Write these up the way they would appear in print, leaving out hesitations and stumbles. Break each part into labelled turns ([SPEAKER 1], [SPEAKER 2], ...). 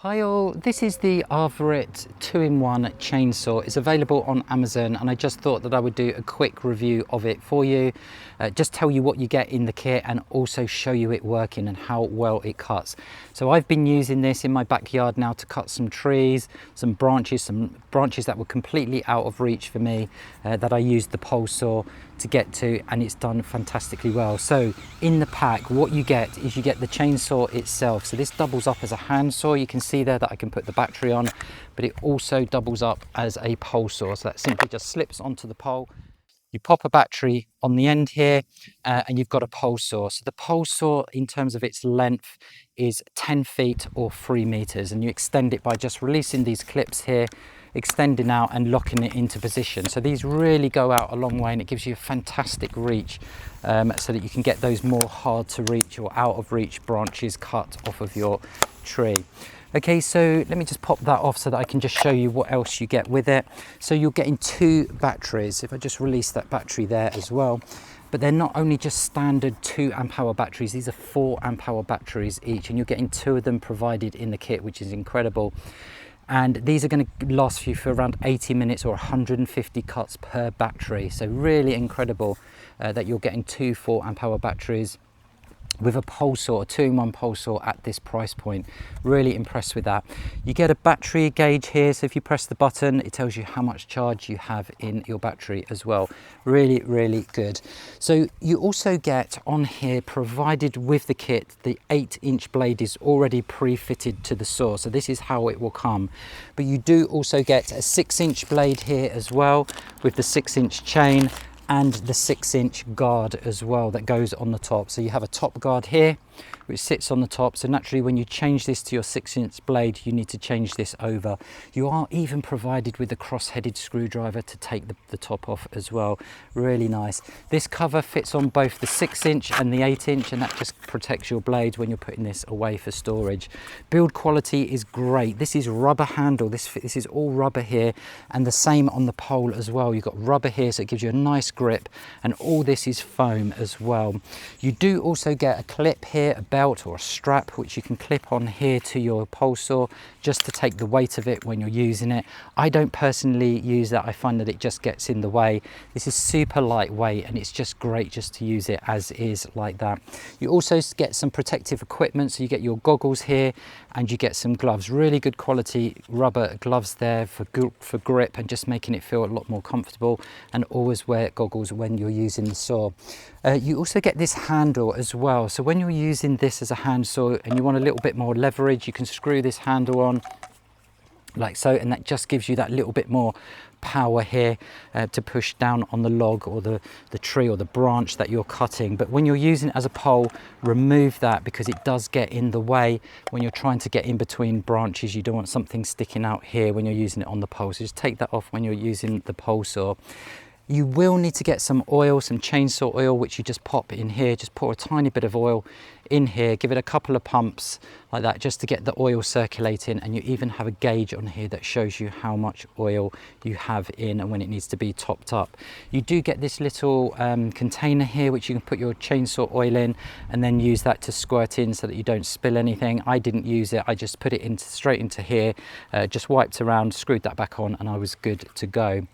[SPEAKER 1] Hi all, this is the Avhrit 2-in-1 chainsaw. It's available on Amazon and I just thought that I would do a quick review of it for you. Just tell you what you get in the kit and also show you it working and how well it cuts. So I've been using this in my backyard now to cut some trees, some branches that were completely out of reach for me that I used the pole saw to get to, and it's done fantastically well. So in the pack what you get is you get the chainsaw itself. So this doubles up as a hand saw. You can see there that I can put the battery on, but it also doubles up as a pole saw. So that simply just slips onto the pole. You pop a battery on the end here and you've got a pole saw. So the pole saw in terms of its length is 10 feet or 3 meters, and you extend it by just releasing these clips here, extending out and locking it into position. So these really go out a long way and it gives you a fantastic reach so that you can get those more hard to reach or out of reach branches cut off of your tree. Okay, so let me just pop that off so that I can just show you what else you get with it. So you're getting 2 batteries. If I just release that battery there as well, but they're not only just standard 2 amp hour batteries, these are 4 amp hour batteries each, and you're getting 2 of them provided in the kit, which is incredible. And these are going to last you for around 80 minutes or 150 cuts per battery. So really incredible that you're getting 2 4 amp hour batteries with a pole saw, a 2-in-1 pole saw at this price point. Really impressed with that. You get a battery gauge here, so if you press the button it tells you how much charge you have in your battery as well. Really good. So you also get on here, provided with the kit, the 8-inch blade is already pre-fitted to the saw, so this is how it will come. But you do also get a 6-inch blade here as well, with the 6-inch chain and the 6-inch guard as well that goes on the top. So you have a top guard here which sits on the top, so naturally when you change this to your 6-inch blade you need to change this over. You are even provided with a cross-headed screwdriver to take the top off as well. Really nice. This cover fits on both the 6-inch and the 8-inch, and that just protects your blade when you're putting this away for storage. Build quality is great. This is rubber handle, this is all rubber here, and the same on the pole as well. You've got rubber here, so it gives you a nice grip, and all this is foam as well. You do also get a clip here, a belt or a strap, which you can clip on here to your pole saw just to take the weight of it when you're using it. I don't personally use that. I find that it just gets in the way. This is super lightweight and it's just great just to use it as is like that. You also get some protective equipment, so you get your goggles here and you get some gloves. Really good quality rubber gloves there for grip and just making it feel a lot more comfortable, and always wear goggles when you're using the saw. You also get this handle as well, so when you're using this as a hand saw and you want a little bit more leverage, you can screw this handle on like so, and that just gives you that little bit more power here to push down on the log or the tree or the branch that you're cutting. But when you're using it as a pole, remove that because it does get in the way when you're trying to get in between branches. You don't want something sticking out here when you're using it on the pole, so just take that off when you're using the pole saw. You will need to get some oil, some chainsaw oil, which you just pop in here. Just pour a tiny bit of oil in here, give it a couple of pumps like that just to get the oil circulating, and you even have a gauge on here that shows you how much oil you have in and when it needs to be topped up. You do get this little container here which you can put your chainsaw oil in and then use that to squirt in so that you don't spill anything. I didn't use it, I just put it straight into here, just wiped around, screwed that back on, and I was good to go.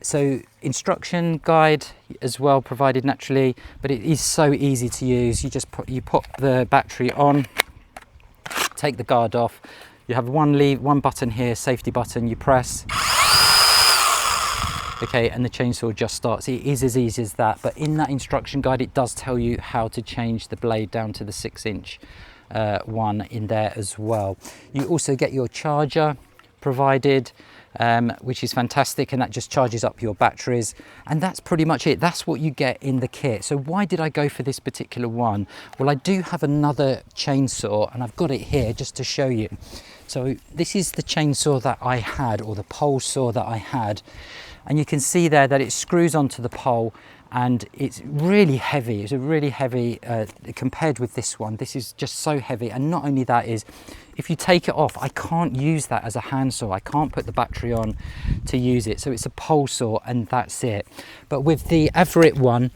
[SPEAKER 1] So instruction guide as well provided naturally, but it is so easy to use. You pop the battery on, take the guard off, you have one button here, safety button, you press, okay, and the chainsaw just starts. It is as easy as that, but in that instruction guide it does tell you how to change the blade down to the 6-inch one in there as well. You also get your charger provided, which is fantastic, and that just charges up your batteries, and that's pretty much it. That's what you get in the kit. So why did I go for this particular one? Well, I do have another chainsaw and I've got it here just to show you. So this is the chainsaw that I had, or the pole saw that I had, and you can see there that it screws onto the pole and it's really heavy. It's a really heavy compared with this one. This is just so heavy, and not only that is, if you take it off, I can't use that as a hand saw. I can't put the battery on to use it, so it's a pole saw and that's it. But with the Avhrit one,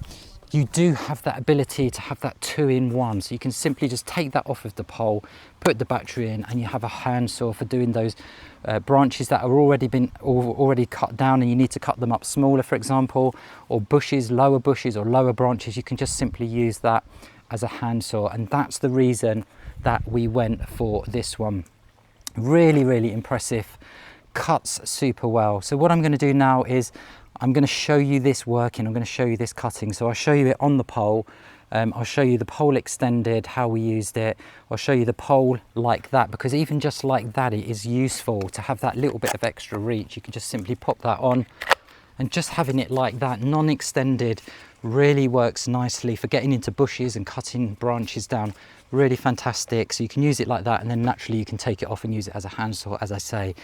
[SPEAKER 1] you do have that ability to have that 2-in-1. So you can simply just take that off of the pole, put the battery in, and you have a handsaw for doing those branches that are already cut down and you need to cut them up smaller, for example, or bushes, lower bushes or lower branches. You can just simply use that as a handsaw, and that's the reason that we went for this one. Really, really impressive, cuts super well. So what I'm going to do now is I'm going to show you this working. I'm going to show you this cutting. So I'll show you it on the pole. I'll show you the pole extended, how we used it. I'll show you the pole like that, because even just like that, it is useful to have that little bit of extra reach. You can just simply pop that on, and just having it like that, non-extended, really works nicely for getting into bushes and cutting branches down. Really fantastic. So you can use it like that, and then naturally you can take it off and use it as a handsaw, as I say.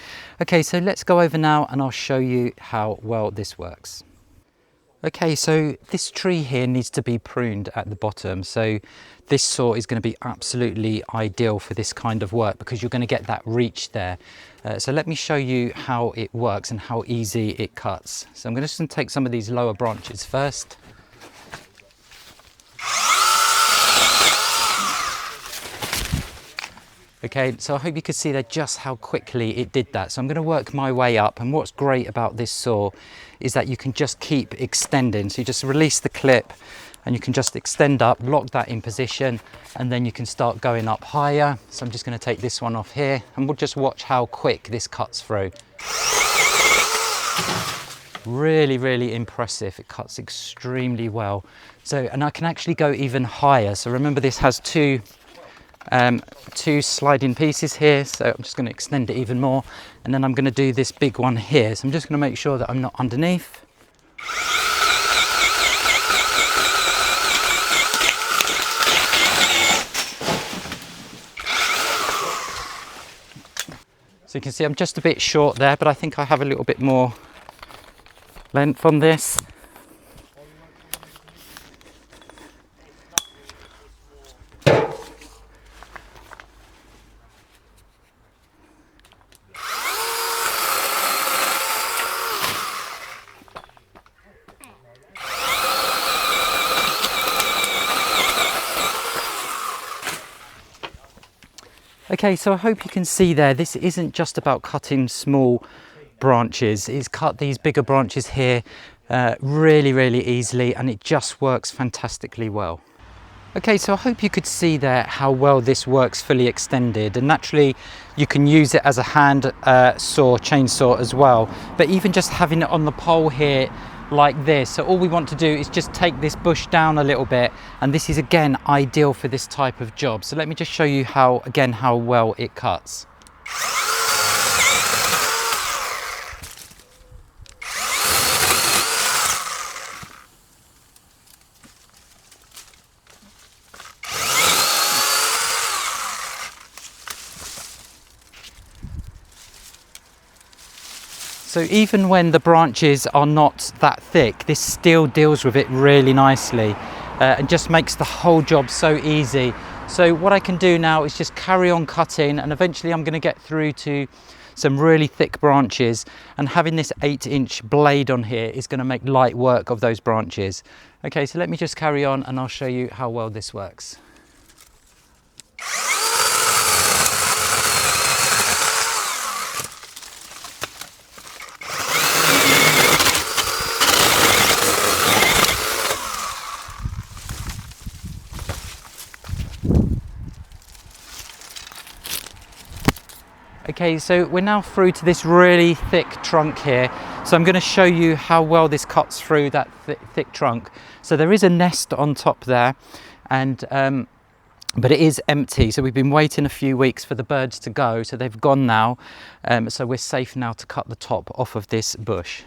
[SPEAKER 1] Okay, so let's go over now and I'll show you how well this works. Okay, so this tree here needs to be pruned at the bottom. So this saw is going to be absolutely ideal for this kind of work, because you're going to get that reach there. So let me show you how it works and how easy it cuts. So I'm just going to take some of these lower branches first. Okay, so I hope you could see there just how quickly it did that. So I'm going to work my way up, and what's great about this saw is that you can just keep extending. So you just release the clip and you can just extend up, lock that in position, and then you can start going up higher. So I'm just going to take this one off here, and we'll just watch how quick this cuts through. Really, really impressive. It cuts extremely well. So, and I can actually go even higher. So remember, this has two sliding pieces here, so I'm just going to extend it even more, and then I'm going to do this big one here. So I'm just going to make sure that I'm not underneath. So you can see I'm just a bit short there, but I think I have a little bit more length on this. Okay, so I hope you can see there, this isn't just about cutting small branches. It's cut these bigger branches here really, really easily, and it just works fantastically well. Okay, so I hope you could see there how well this works fully extended, and naturally you can use it as a hand chainsaw as well, but even just having it on the pole here like this, so all we want to do is just take this bush down a little bit, and this is again ideal for this type of job. So let me just show you how well it cuts. So even when the branches are not that thick, this still deals with it really nicely and just makes the whole job so easy. So what I can do now is just carry on cutting, and eventually I'm going to get through to some really thick branches, and having this 8-inch blade on here is going to make light work of those branches. Okay, so let me just carry on and I'll show you how well this works. Okay, so we're now through to this really thick trunk here. So I'm going to show you how well this cuts through that thick trunk. So there is a nest on top there, and but it is empty. So we've been waiting a few weeks for the birds to go. So they've gone now. So we're safe now to cut the top off of this bush.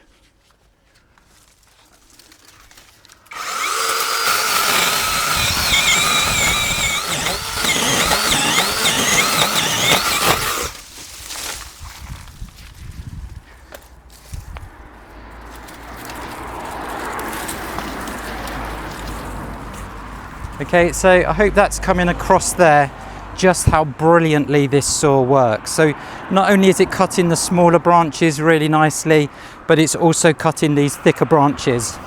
[SPEAKER 1] Okay, so I hope that's coming across there, just how brilliantly this saw works. So not only is it cutting the smaller branches really nicely, but it's also cutting these thicker branches.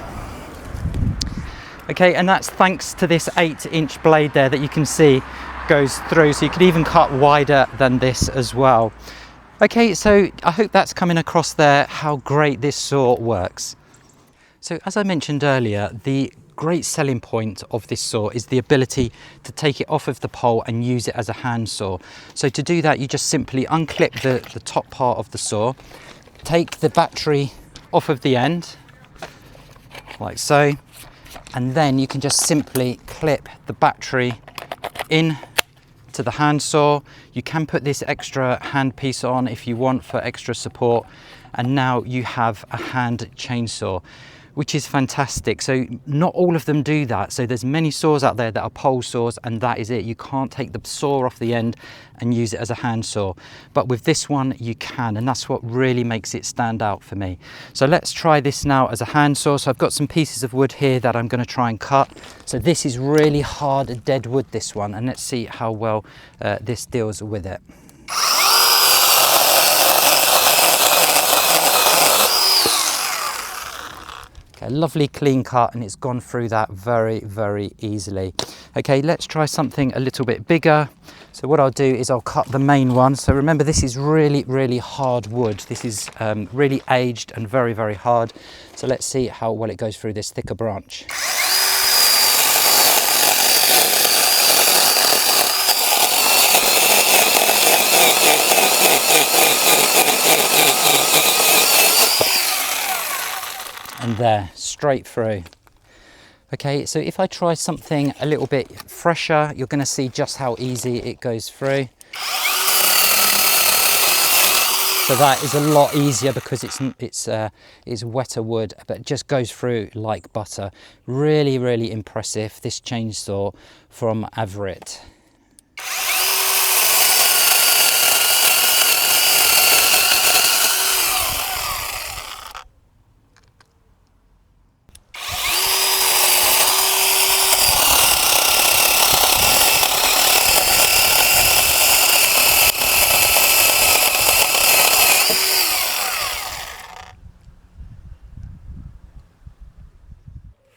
[SPEAKER 1] Okay, and that's thanks to this 8-inch blade there that you can see goes through, so you could even cut wider than this as well. Okay, so I hope that's coming across there how great this saw works. So as I mentioned earlier, the great selling point of this saw is the ability to take it off of the pole and use it as a hand saw. So to do that, you just simply unclip the top part of the saw, take the battery off of the end, like so, and then you can just simply clip the battery in to the hand saw. You can put this extra hand piece on if you want for extra support, and now you have a hand chainsaw, which is fantastic. So not all of them do that. So there's many saws out there that are pole saws and that is it. You can't take the saw off the end and use it as a hand saw. But with this one you can, and that's what really makes it stand out for me. So let's try this now as a hand saw. So I've got some pieces of wood here that I'm going to try and cut. So this is really hard dead wood, this one, and let's see how well this deals with it. A lovely clean cut, and it's gone through that very, very easily. Okay, let's try something a little bit bigger. So what I'll do is I'll cut the main one. So remember, this is really, really hard wood. This is really aged and very, very hard. So let's see how well it goes through this thicker branch. And there, straight through. Okay, so if I try something a little bit fresher, you're going to see just how easy it goes through. So that is a lot easier because it's wetter wood, but it just goes through like butter. Really, really impressive, this chainsaw from Avhrit.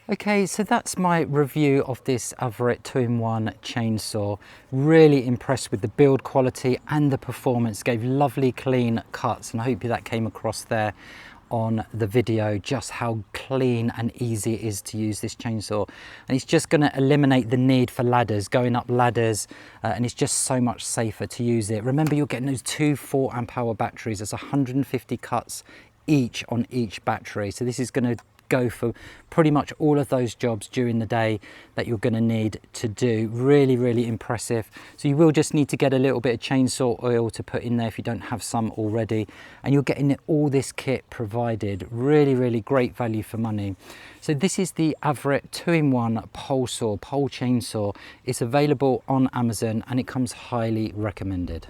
[SPEAKER 1] Okay, so that's my review of this Avhrit 2-in-1 chainsaw. Really impressed with the build quality and the performance. Gave lovely clean cuts, and I hope that came across there on the video, just how clean and easy it is to use this chainsaw. And it's just going to eliminate the need for ladders, going up ladders, and it's just so much safer to use it. Remember, you're getting those 2 4-amp-hour batteries. There's 150 cuts each on each battery, so this is going to go for pretty much all of those jobs during the day that you're going to need to do. Really, really impressive. So you will just need to get a little bit of chainsaw oil to put in there if you don't have some already, and you're getting all this kit provided. Really, really great value for money. So this is the Avhrit 2-in-1 pole chainsaw. It's available on Amazon and it comes highly recommended.